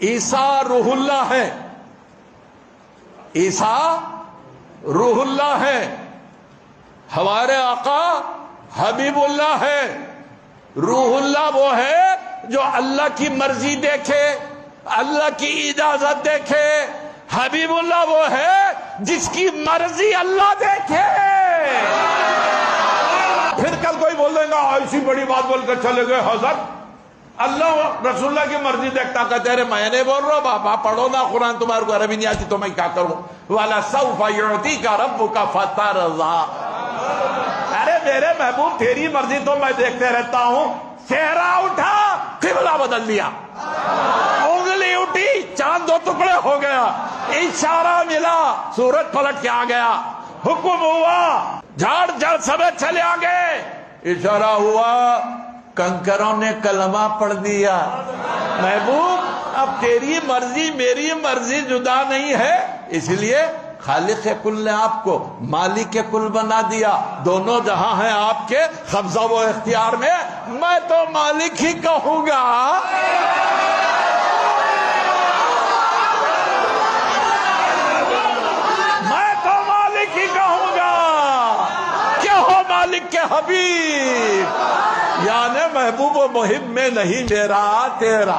عیسیٰ روح اللہ ہے، عیسیٰ روح اللہ ہے، ہمارے آقا حبیب اللہ ہے۔ روح اللہ وہ ہے جو اللہ کی مرضی دیکھے، اللہ کی اجازت دیکھے۔ حبیب اللہ وہ ہے جس کی مرضی اللہ دیکھے۔ پھر کل کوئی بول دے گا ایسی بڑی بات بول کر چلے گئے حضرت اللہ رسول اللہ کی مرضی دیکھتا، کہتے ہیں میں نہیں بول رہا بابا، پڑھو نا قرآن، تمہارے کو عربی نہیں آتی تو میں کیا کروں؟ وَلَسَوْفَ يُعْطِيكَ رَبُّكَ فَتَرْضَىٰ۔ ارے میرے محبوب تیری مرضی تو میں دیکھتے رہتا ہوں۔ چہرہ اٹھا قبلہ بدل دیا، انگلی اٹھی چاند دو ٹکڑے ہو گیا، اشارہ ملا سورج پلٹ کے آ گیا، حکم ہوا جھاڑ جڑ سمیت چلے آگے، اشارہ ہوا کنکروں نے کلمہ پڑھ دیا۔ محبوب اب تیری مرضی میری مرضی جدا نہیں ہے، اس لیے خالق کل نے آپ کو مالک کل بنا دیا۔ دونوں جہاں ہیں آپ کے قبضہ و اختیار میں، میں تو مالک ہی کہوں گا۔ میں تو مالک ہی کہوں گا۔ کیا ہو مالک کے حبیب، یعنی محبوب و محب میں نہیں میرا تیرا۔